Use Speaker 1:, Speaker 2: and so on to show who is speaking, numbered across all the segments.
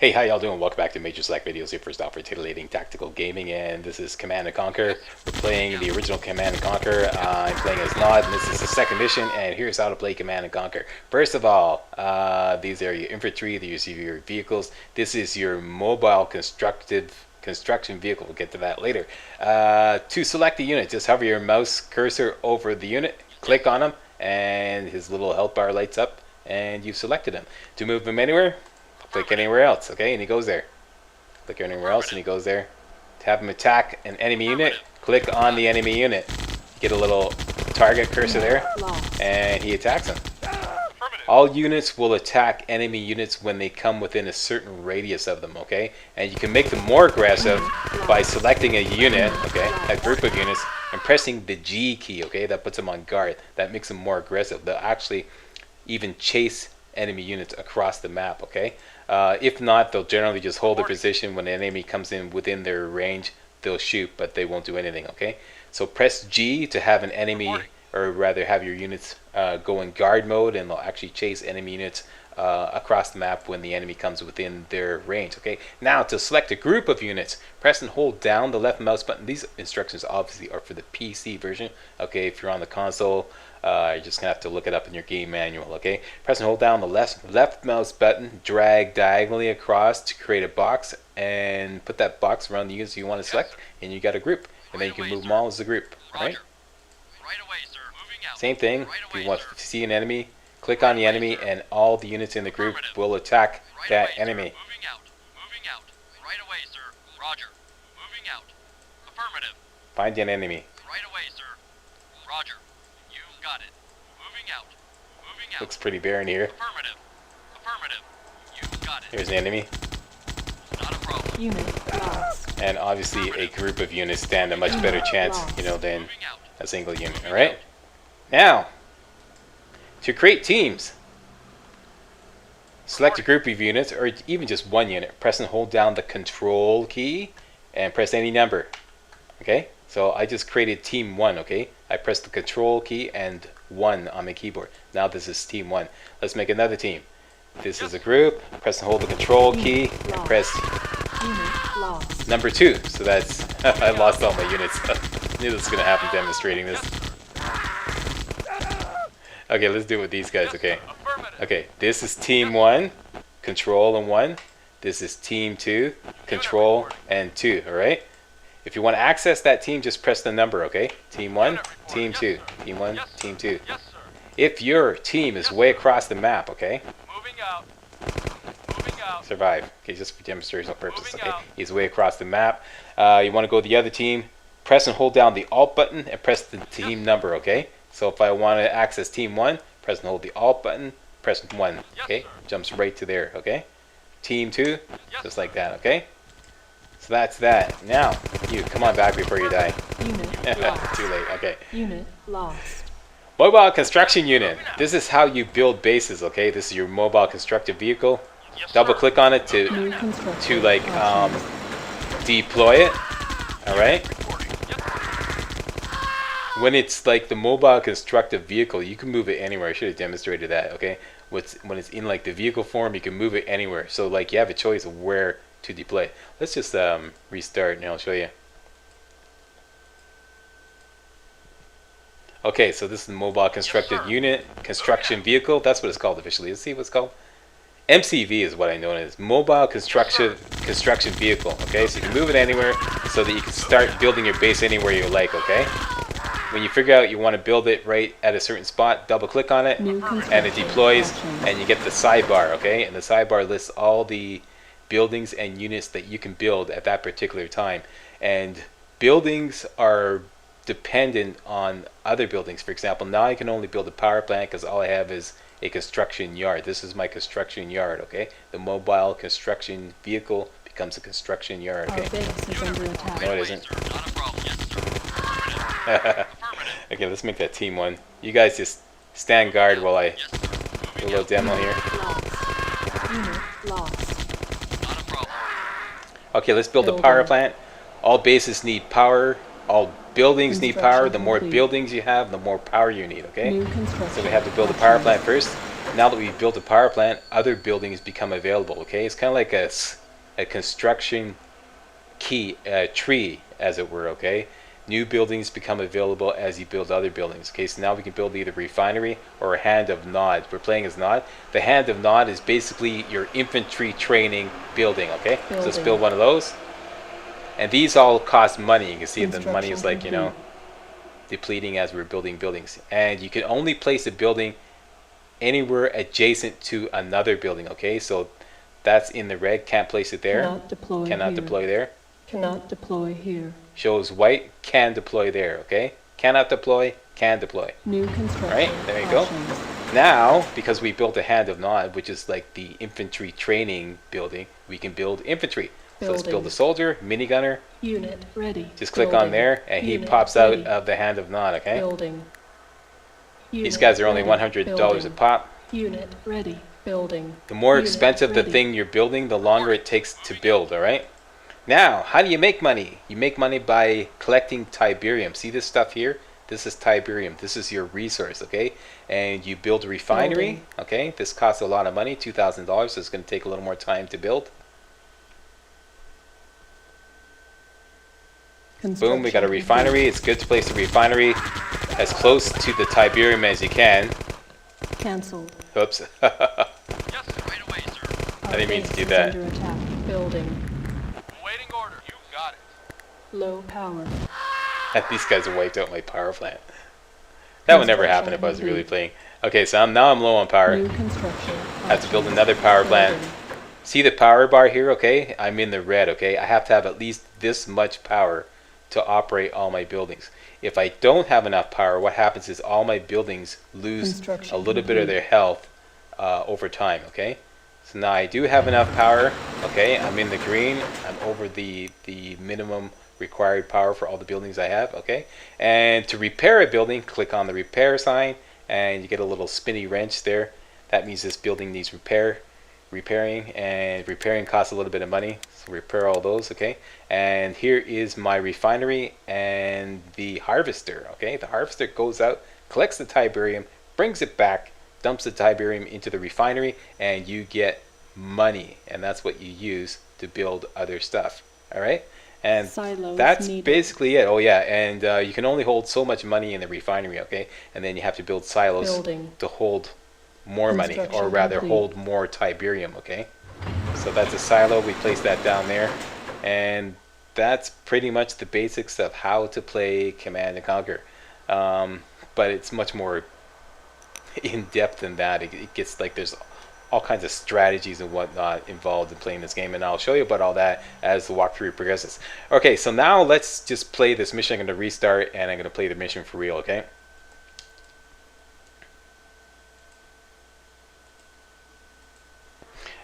Speaker 1: Hey, how y'all doing? Welcome back to MajorSlackVideos, your first stop for titillating tactical gaming, and this is Command & Conquer. We're playing the original Command & Conquer. I'm playing as Nod, and this is the second mission, and here's how to play Command & Conquer. First of all, these are your infantry, these are your vehicles. This is your mobile construction vehicle. We'll get to that later. To select the unit, just hover your mouse cursor over the unit, click on him, and his little health bar lights up, and you've selected him. To move him anywhere, click anywhere else, okay, and he goes there. Click anywhere else and he goes there. To have him attack an enemy unit, click on the enemy unit. Get a little target cursor there, and he attacks him. All units will attack enemy units when they come within a certain radius of them, okay? And you can make them more aggressive by selecting a unit, okay, a group of units, and pressing the G key, okay? That puts them on guard. That makes them more aggressive. They'll actually even chase enemy units across the map, okay? If not, they'll generally just hold their position. When the enemy comes in within their range, they'll shoot, but they won't do anything, okay? So press G to have an enemy, or rather have your units go in guard mode, and they'll actually chase enemy units across the map when the enemy comes within their range, okay? Now, to select a group of units, press and hold down the left mouse button. These instructions obviously are for the PC version, okay? If you're on the console, you're just gonna have to look it up in your game manual, okay? Press and hold down the left mouse button, drag diagonally across to create a box, and put that box around the units you want to select, and you got a group, and then you can move them all as a group, right? Same thing, if you want to see an enemy, click on the enemy, and all the units in the group will attack that enemy. Find an enemy. Looks pretty barren here. Here's an enemy. And obviously a group of units stand a much better chance, you know, than a single unit, alright? Now, to create teams, select a group of units, or even just one unit. Press and hold down the control key, and press any number, okay? So I just created team 1, okay? I pressed the control key and 1 on my keyboard. Now this is team 1. Let's make another team. This is a group. Press and hold the control key and press number 2. So that's I lost all my units. I knew this was gonna happen demonstrating this. Okay, let's do it with these guys, okay? Okay, this is team 1, control and 1. This is team 2, control and 2, alright? If you want to access that team, just press the number, okay? Team 1, team 2, team 1, team 2. If your team is way across the map, okay? Survive. Okay, just for demonstrational purposes, okay? He's way across the map. You want to go to the other team, press and hold down the Alt button and press the team number, okay? So if I want to access team 1, press and hold the Alt button, press 1, okay? Jumps right to there, okay? Team 2, just like that, okay? So that's that. Now, you come on back before you die.
Speaker 2: Unit lost.
Speaker 1: Too late, okay.
Speaker 2: Unit lost.
Speaker 1: Mobile construction unit. This is how you build bases, okay? This is your mobile constructive vehicle. Double click on it to like deploy it. Alright? When it's like the mobile constructive vehicle, you can move it anywhere. I should have demonstrated that, okay? When it's in like the vehicle form, you can move it anywhere. So like you have a choice of where to deploy. Let's just restart and I'll show you. Okay, so this is the mobile constructed unit, construction vehicle. That's what it's called officially. Let's see what it's called. MCV is what I know it is. Mobile construction vehicle. Okay, so you can move it anywhere so that you can start building your base anywhere you like, okay? When you figure out you want to build it right at a certain spot, double click on it and it deploys and you get the sidebar, okay? And the sidebar lists all the buildings and units that you can build at that particular time. And buildings are dependent on other buildings. For example, now I can only build a power plant because all I have is a construction yard. This is my construction yard, okay? The mobile construction vehicle becomes a construction yard, okay?
Speaker 2: Our base is under attack.
Speaker 1: No, it isn't. Okay, let's make that team 1. You guys just stand guard while I do a little demo here.
Speaker 2: Unit lost.
Speaker 1: Okay, let's build a power plant. All bases need power. All buildings need power. The more buildings you have, the more power you need, okay? So we have to build a power plant first. now that we've built a power plant, other buildings become available. Okay, it's kind of like a construction tree, as it were. Okay, new buildings become available as you build other buildings. Okay, so now we can build either refinery or a hand of Nod. We're playing as Nod. The hand of Nod is basically your infantry training building. Okay, so let's build one of those. And these all cost money. You can see the money is like, you know, depleting as we're building buildings. And you can only place a building anywhere adjacent to another building. Okay, so that's in the red. Can't place it there. Cannot deploy there.
Speaker 2: Cannot deploy here.
Speaker 1: Shows white. Can deploy there. Okay, cannot deploy. Can deploy.
Speaker 2: New construction.
Speaker 1: All right, there you go. Now, because we built a hand of Nod, which is like the infantry training building, we can build infantry. So let's build a soldier, minigunner.
Speaker 2: Unit ready.
Speaker 1: Just click on there, and he pops out of the hand of Nod. Okay.
Speaker 2: Building.
Speaker 1: These guys are only $100 a pop.
Speaker 2: Unit ready. Building.
Speaker 1: The more expensive the thing you're building, the longer it takes to build. All right. Now, how do you make money? You make money by collecting Tiberium. See this stuff here? This is Tiberium. This is your resource, okay? And you build a refinery, okay? This costs a lot of money, $2,000, so it's going to take a little more time to build. Boom, we got a refinery. It's good to place the refinery as close to the Tiberium as you can.
Speaker 2: Cancel.
Speaker 1: Oops.
Speaker 3: Yes, right away, sir.
Speaker 1: I didn't mean to do that.
Speaker 2: Under attack. Building.
Speaker 3: Waiting order. You got it.
Speaker 2: Low power.
Speaker 1: These guys have wiped out my power plant. That would never happen if I was really playing. Okay, so now I'm low on power.
Speaker 2: New construction.
Speaker 1: I have to build another power plant. See the power bar here, okay? I'm in the red, okay? I have to have at least this much power to operate all my buildings. If I don't have enough power, what happens is all my buildings lose a little bit of their health over time, okay? So now I do have enough power, okay? I'm in the green. I'm over the minimum required power for all the buildings I have, okay? And to repair a building, click on the repair sign, and you get a little spinny wrench there. That means this building needs repairing, and repairing costs a little bit of money, so repair all those, okay? And here is my refinery and the harvester, okay? The harvester goes out, collects the Tiberium, brings it back, dumps the Tiberium into the refinery, and you get money, and that's what you use to build other stuff, all right? And
Speaker 2: Silos
Speaker 1: that's
Speaker 2: needed.
Speaker 1: basically it. Oh yeah, and you can only hold so much money in the refinery, okay? And then you have to build silos to hold more money, or rather hold more Tiberium, okay? So that's a silo. We place that down there, and that's pretty much the basics of how to play Command and Conquer. But it's much more in depth than that. It gets like there's all kinds of strategies and whatnot involved in playing this game, and I'll show you about all that as the walkthrough progresses. Okay, so now let's just play this mission. I'm going to restart, and I'm going to play the mission for real, okay?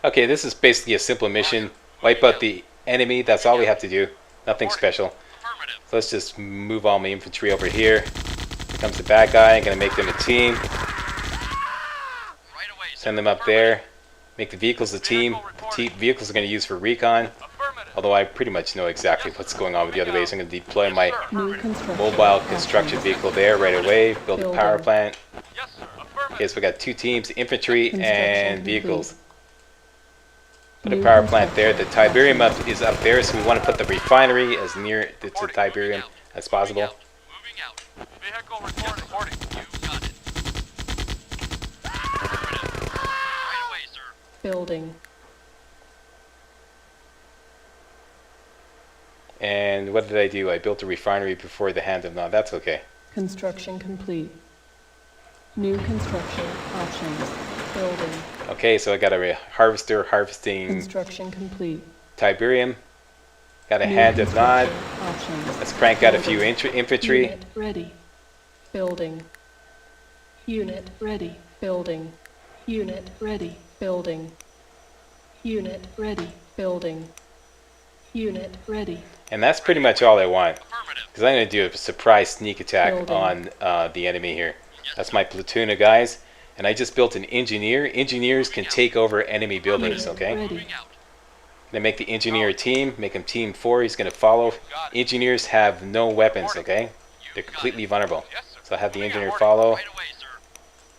Speaker 1: Okay, this is basically a simple mission. Wipe out the enemy, that's all we have to do. Nothing special. So let's just move all my infantry over here. Here comes the bad guy. I'm going to make them a team. Send them up there. Make the vehicles a team. Vehicles are going to use for recon. Although I pretty much know exactly what's going on with the other base. I'm going to deploy my mobile construction vehicle there right away. Build a power plant. Okay, so we got two teams, infantry and vehicles. Put a power plant there. The Tiberium is up there, so we want to put the refinery as near to Tiberium as possible.
Speaker 3: Moving out. Vehicle reporting. You got it. Right away, sir.
Speaker 2: Building.
Speaker 1: And what did I do? I built a refinery before the hand of Nod. That's okay.
Speaker 2: Construction complete. New construction options. Building.
Speaker 1: Okay, so I got a harvester harvesting
Speaker 2: Construction complete.
Speaker 1: Tiberium. Got a hand of Nod.
Speaker 2: Options.
Speaker 1: Let's crank out a few infantry.
Speaker 2: Unit ready. Building. Unit ready. Building. Unit ready. Building. Unit ready. Building. Unit ready.
Speaker 1: And that's pretty much all I want. Because I'm going to do a surprise sneak attack on the enemy here. That's my platoon of guys. And I just built an engineer. Engineers can take over enemy buildings, okay? I'm going to make the engineer a team, make him team 4. He's going to follow. Engineers have no weapons, okay? They're completely vulnerable. So I have the engineer follow.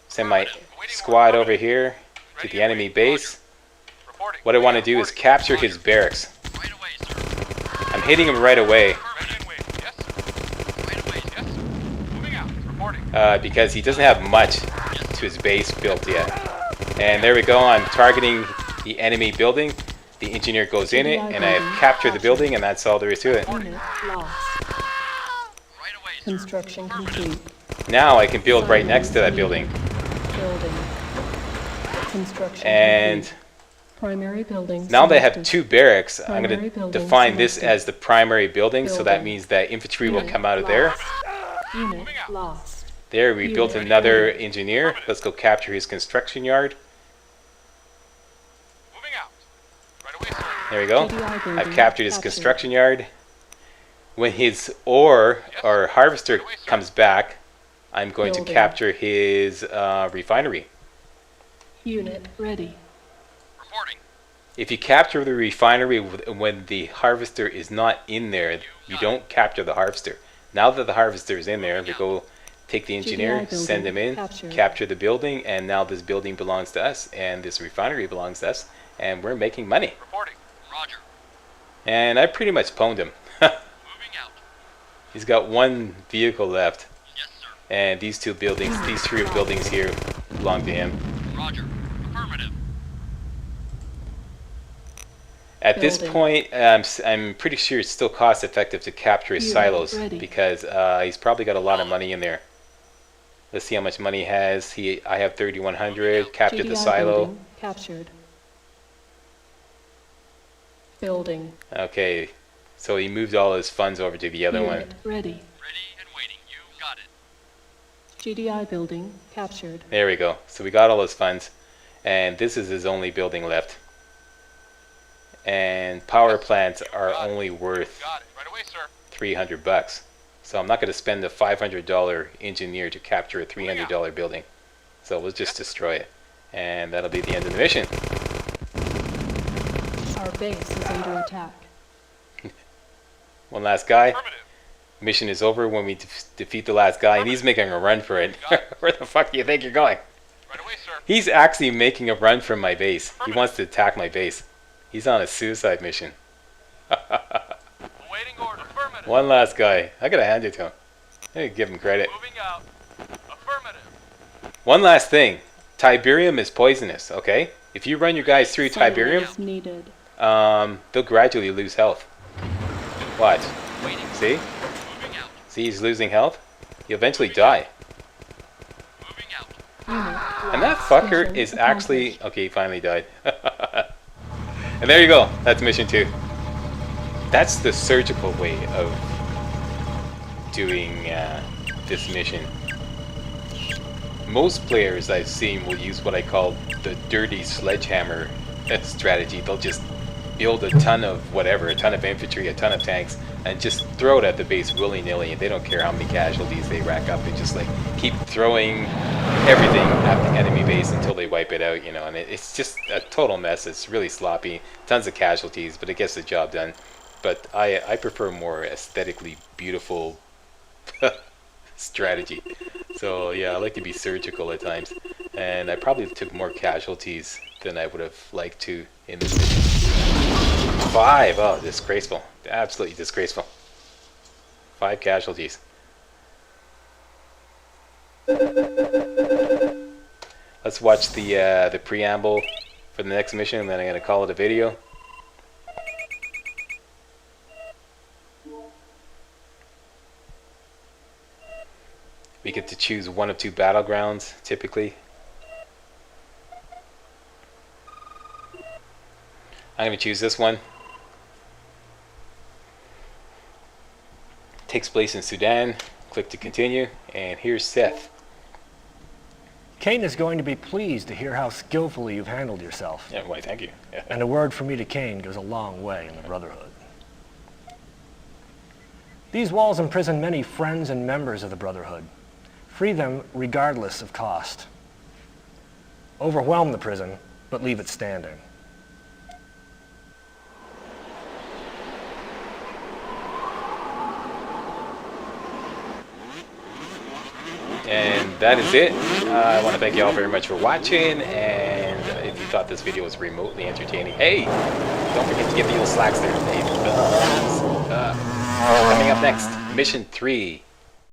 Speaker 1: Send my squad over here to the enemy base.
Speaker 3: Reporting.
Speaker 1: What I want to do is capture his barracks.
Speaker 3: Right away, sir.
Speaker 1: I'm hitting him right away
Speaker 3: Affirmative. Yes, sir. Right away, yes, sir. Moving out. Reporting.
Speaker 1: because he doesn't have much to his base built yet. And there we go. I'm targeting the enemy building. The engineer goes in it, and I've captured the building, and that's all there is to it.
Speaker 2: Unit lost.
Speaker 3: Right away, sir.
Speaker 2: Construction complete.
Speaker 1: Now I can build right next to that building.
Speaker 2: Building. Construction
Speaker 1: And
Speaker 2: complete. Primary building.
Speaker 1: now they have
Speaker 2: selected.
Speaker 1: 2 barracks. I'm
Speaker 2: Primary
Speaker 1: going to
Speaker 2: building
Speaker 1: define this
Speaker 2: selected.
Speaker 1: as the primary building, so that
Speaker 2: Building.
Speaker 1: means that infantry will
Speaker 2: Unit
Speaker 1: come out of there.
Speaker 2: Unit lost.
Speaker 1: There, we built
Speaker 2: Unit
Speaker 1: another
Speaker 2: ready.
Speaker 1: engineer. Let's go capture his construction yard.
Speaker 3: Moving out. Right away, sir.
Speaker 1: There we go.
Speaker 2: GDI building
Speaker 1: I've captured his construction yard. When his ore or harvester comes back, I'm going to
Speaker 2: Building.
Speaker 1: capture his refinery.
Speaker 2: Unit ready.
Speaker 3: Reporting.
Speaker 1: If you capture the refinery when the harvester is not in there, you don't capture the harvester. Now that the harvester is in there, we go take the engineer,
Speaker 2: GDI
Speaker 1: send him in,
Speaker 2: building
Speaker 1: capture the building, and now this building belongs to us, and this refinery belongs to us, and we're making money.
Speaker 3: Reporting. Roger.
Speaker 1: And I pretty much pwned him.
Speaker 3: Moving out.
Speaker 1: He's got 1 vehicle left,
Speaker 3: Yes, sir.
Speaker 1: and these 2 buildings, these 3 buildings here belong to him.
Speaker 3: Roger. Affirmative.
Speaker 1: At this
Speaker 2: Building.
Speaker 1: point, I'm pretty sure it's still cost effective to capture his
Speaker 2: Unit
Speaker 1: silos
Speaker 2: ready.
Speaker 1: because he's probably got a lot of money in there. Let's see how much money he has. I have 3,100. Captured the
Speaker 2: GDI
Speaker 1: silo.
Speaker 2: building captured. Building.
Speaker 1: Okay, so he moved all his funds over to the other one.
Speaker 2: Unit ready.
Speaker 3: Ready and waiting. You got it.
Speaker 2: GDI building captured.
Speaker 1: There we go. So we got all his funds, and this is his only building left. And power plants are only worth
Speaker 3: Got it. Right away, sir.
Speaker 1: $300. So I'm not going to spend a $500 engineer to capture a $300 building. So we'll just destroy it. And that'll be the end of the mission.
Speaker 2: Our base is under attack.
Speaker 1: One last guy.
Speaker 3: Affirmative.
Speaker 1: Mission is over when we defeat the last guy, and he's making a run for it. Where the fuck do you think you're going?
Speaker 3: Right away, sir.
Speaker 1: He's actually making a run from my base. He wants to attack my base. He's on a suicide mission.
Speaker 3: Awaiting order. Affirmative.
Speaker 1: One last guy. I gotta hand it to him. I gotta give him credit.
Speaker 3: Moving out. Affirmative.
Speaker 1: One last thing. Tiberium is poisonous, okay? If you run your guys through Tiberium,
Speaker 2: Silence needed.
Speaker 1: they'll gradually lose health. Watch.
Speaker 3: Waiting.
Speaker 1: See?
Speaker 3: Moving out.
Speaker 1: See, he's losing health? He'll eventually die.
Speaker 3: Moving out.
Speaker 2: Unit
Speaker 1: And that
Speaker 2: lost.
Speaker 1: fucker
Speaker 2: Mission
Speaker 1: is actually...
Speaker 2: accomplished.
Speaker 1: Okay, he finally died. And there you go. That's mission 2. That's the surgical way of doing this mission. Most players I've seen will use what I call the dirty sledgehammer strategy. They'll just build a ton of whatever, a ton of infantry, a ton of tanks, and just throw it at the base willy-nilly. They don't care how many casualties they rack up. They just like keep throwing everything at the enemy base until they wipe it out, you know. And it's just a total mess. It's really sloppy, tons of casualties, but it gets the job done. But I prefer more aesthetically beautiful strategy. So yeah, I like to be surgical at times, and I probably took more casualties than I would have liked to in this mission. 5, oh, disgraceful, absolutely disgraceful. 5 casualties. Let's watch the preamble for the next mission, and then I'm gonna call it a video. We get to choose one of 2 battlegrounds, typically. I'm going to choose this one. Takes place in Sudan. Click to continue, and here's Seth.
Speaker 4: Cain is going to be pleased to hear how skillfully you've handled yourself.
Speaker 1: Yeah, why, thank you. Yeah.
Speaker 4: And a word from me to Cain goes a long way in the Brotherhood. These walls imprison many friends and members of the Brotherhood. Free them regardless of cost. Overwhelm the prison, but leave it standing.
Speaker 1: And that is it. I want to thank you all very much for watching, and if you thought this video was remotely entertaining, hey, don't forget to give the old slacks there. Hey, thumbs up. Coming up next, Mission 3.